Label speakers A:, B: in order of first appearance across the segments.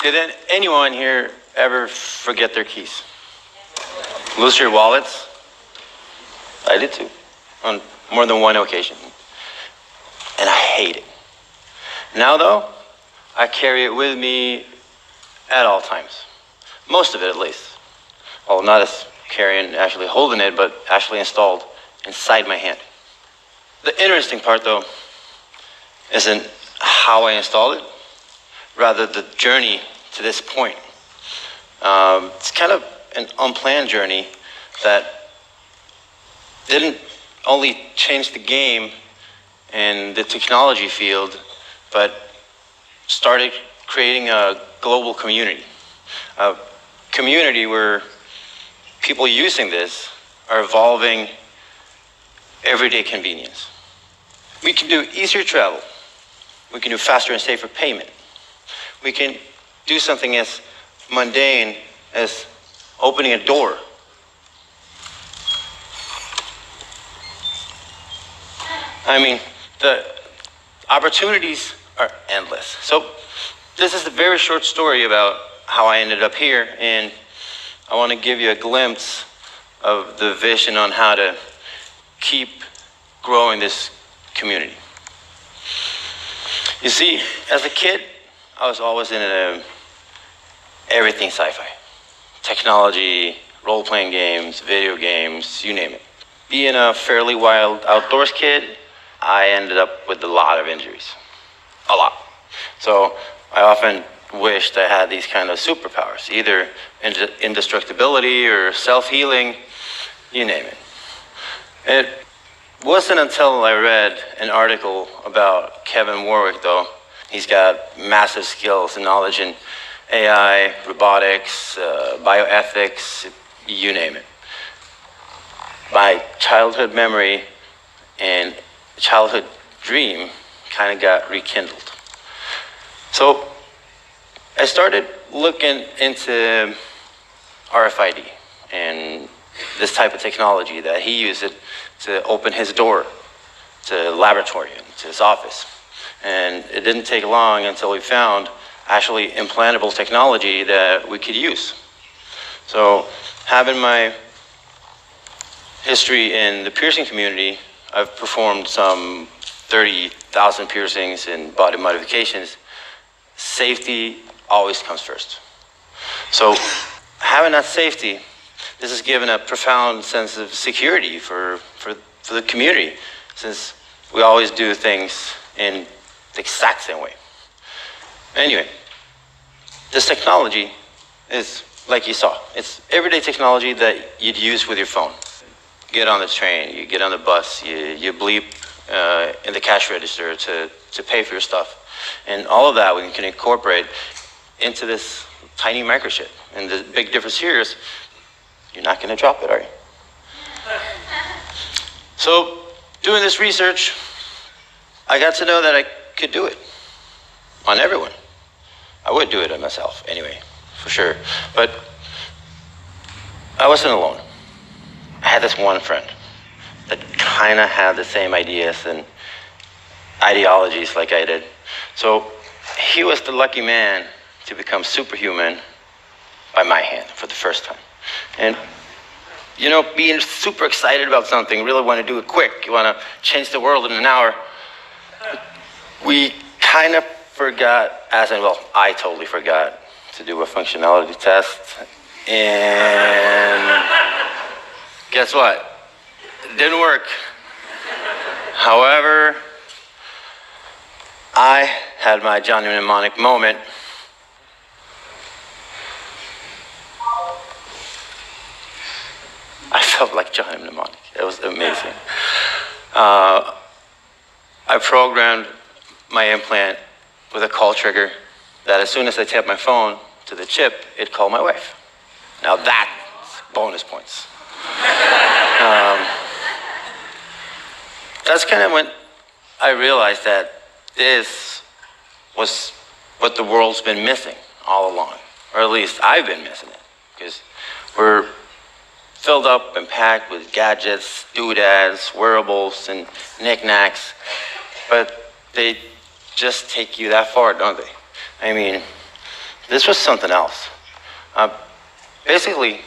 A: Did anyone here ever forget their keys? Lose your wallets? I did too, on more than one occasion. And I hate it. Now though, I carry it with me at all times. Most of it at least. Well, not as carrying, actually holding it, but actually installed inside my hand. The interesting part though, isn't how I installed it, rather the journey to this point. It's kind of an unplanned journey that didn't only change the game in the technology field, but started creating a global community. A community where people using this are evolving everyday convenience. We can do easier travel. We can do faster and safer payment. We can do something as mundane as opening a door. I mean, the opportunities are endless. So this is a very short story about how I ended up here, and I want to give you a glimpse of the vision on how to keep growing this community. You see, as a kid, I was always into everything sci-fi. Technology, role-playing games, video games, you name it. Being a fairly wild outdoors kid, I ended up with a lot of injuries. A lot. So I often wished I had these kind of superpowers, either indestructibility or self-healing, you name it. It wasn't until I read an article about Kevin Warwick, though. He's got massive skills and knowledge in AI, robotics, bioethics, you name it. My childhood memory and childhood dream kind of got rekindled. So I started looking into RFID and this type of technology that he used it to open his door to the laboratory and to his office. And it didn't take long until we found actually implantable technology that we could use. So having my history in the piercing community, I've performed some 30,000 piercings and body modifications. Safety always comes first. So having that safety, this has given a profound sense of security for the community, since we always do things in the exact same way. Anyway, this technology is, like you saw, it's everyday technology that you'd use with your phone. You get on the train, you get on the bus, you bleep in the cash register to pay for your stuff. And all of that we can incorporate into this tiny microchip. And the big difference here is you're not going to drop it, are you? So doing this research, I got to know that I could do it on everyone. I would do it on myself anyway, for sure. But I wasn't alone. I had this one friend that kind of had the same ideas and ideologies like I did. So he was the lucky man to become superhuman by my hand for the first time. And you know, being super excited about something, really want to do it quick, you want to change the world in an hour, we kind of forgot, I totally forgot to do a functionality test. And guess what? It didn't work. However, I had my Johnny Mnemonic moment. I felt like Johnny Mnemonic. It was amazing. I programmed my implant with a call trigger that as soon as I tapped my phone to the chip, it called my wife. Now that's bonus points. That's kind of when I realized that this was what the world's been missing all along, or at least I've been missing it, because we're filled up and packed with gadgets, doodads, wearables, and knickknacks, but they just take you that far, don't they? I mean, this was something else. Basically,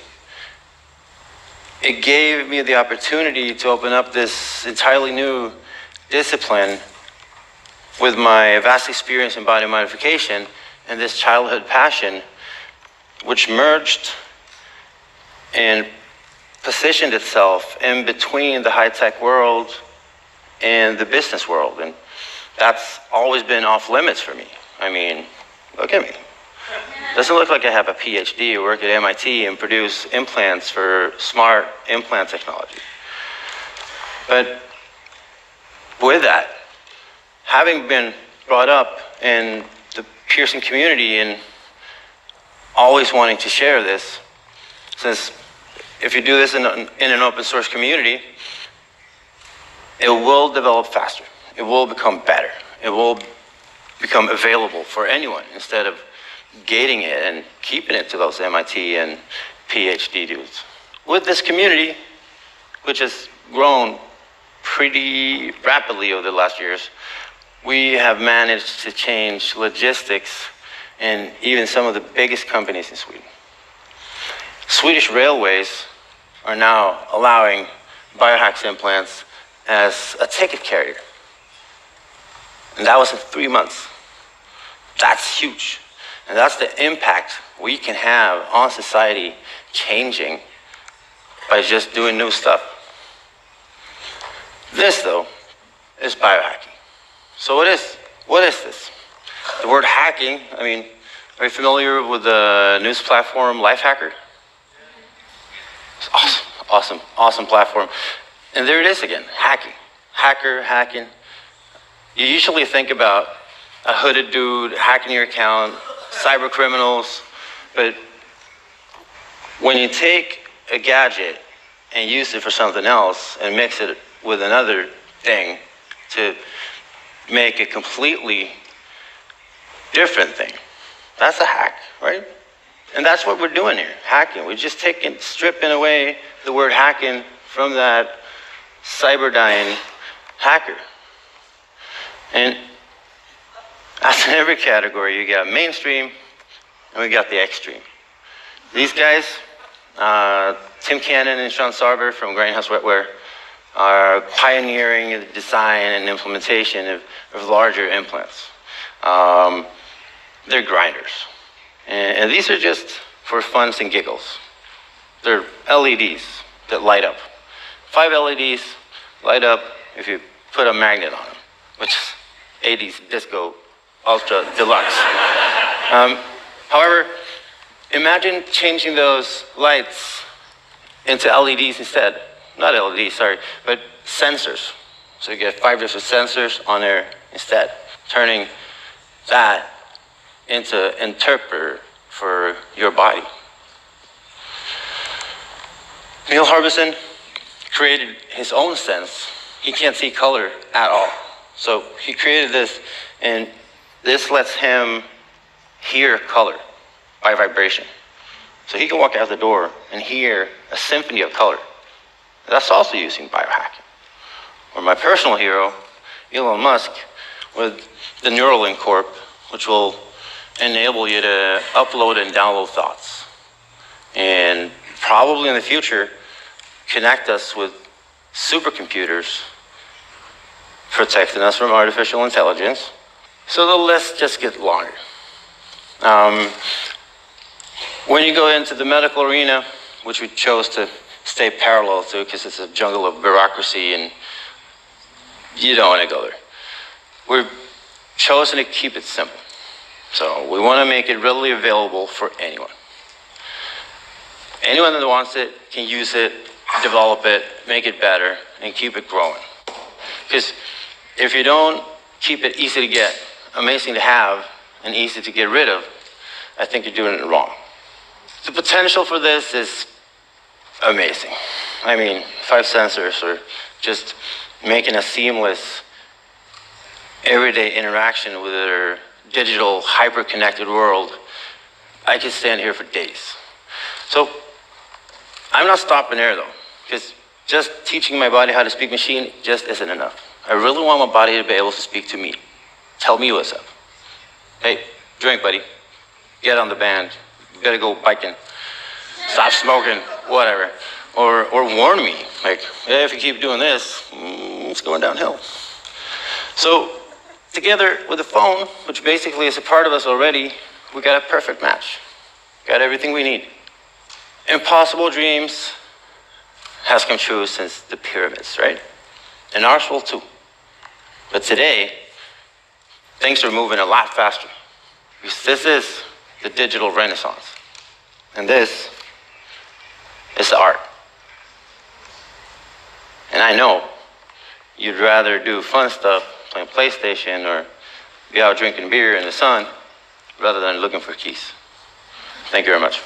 A: it gave me the opportunity to open up this entirely new discipline with my vast experience in body modification and this childhood passion, which merged and positioned itself in between the high-tech world and the business world. And that's always been off limits for me. I mean, look at me. Doesn't look like I have a PhD or work at MIT and produce implants for smart implant technology. But with that, having been brought up in the piercing community and always wanting to share this, since if you do this in an open source community, it will develop faster. It will become better. It will become available for anyone instead of gating it and keeping it to those MIT and PhD dudes. With this community, which has grown pretty rapidly over the last years, we have managed to change logistics in even some of the biggest companies in Sweden. Swedish railways are now allowing biohacks implants as a ticket carrier. And that was in 3 months. That's huge. And that's the impact we can have on society changing by just doing new stuff. This, though, is biohacking. So what is this? The word hacking, I mean, are you familiar with the news platform Lifehacker? It's awesome platform. And there it is again, hacking. Hacker, hacking. You usually think about a hooded dude hacking your account, cyber criminals, but when you take a gadget and use it for something else and mix it with another thing to make a completely different thing, that's a hack, right? And that's what we're doing here, hacking. We're just stripping away the word hacking from that cyberdyne hacker. And as in every category, you got mainstream and we got the extreme. These guys, Tim Cannon and Sean Sarver from Grindhouse Wetware, are pioneering the design and implementation of larger implants. They're grinders. And these are just for funs and giggles. They're LEDs that light up. 5 LEDs light up if you put a magnet on them, which is 80s disco ultra deluxe. However, imagine changing those lights into LEDs instead. Not LEDs, sorry, but sensors. So you get 5 different sensors on there instead, turning that into an interpreter for your body. Neil Harbison created his own sense. He can't see color at all. So he created this, and this lets him hear color by vibration. So he can walk out the door and hear a symphony of color. That's also using biohacking. Or my personal hero, Elon Musk, with the Neuralink Corp, which will enable you to upload and download thoughts. And probably in the future, connect us with supercomputers protecting us from artificial intelligence. So the list just gets longer. When you go into the medical arena, which we chose to stay parallel to because it's a jungle of bureaucracy and you don't want to go there. We've chosen to keep it simple. So we want to make it readily available for anyone. Anyone that wants it can use it, develop it, make it better, and keep it growing. Because if you don't keep it easy to get, amazing to have, and easy to get rid of, I think you're doing it wrong. The potential for this is amazing. I mean, 5 sensors or just making a seamless everyday interaction with our digital hyper-connected world. I could stand here for days. So I'm not stopping there though, because just teaching my body how to speak machine just isn't enough. I really want my body to be able to speak to me. Tell me what's up. Hey, drink, buddy. get on the band, you gotta go biking, stop smoking, whatever. Or warn me, like, hey, if you keep doing this, it's going downhill. So together with the phone, which basically is a part of us already, we got a perfect match. Got everything we need. Impossible dreams has come true since the pyramids, right? And ours will too. But today, things are moving a lot faster. Because this is the digital renaissance. And this is the art. And I know you'd rather do fun stuff, playing PlayStation, or be out drinking beer in the sun, rather than looking for keys. Thank you very much.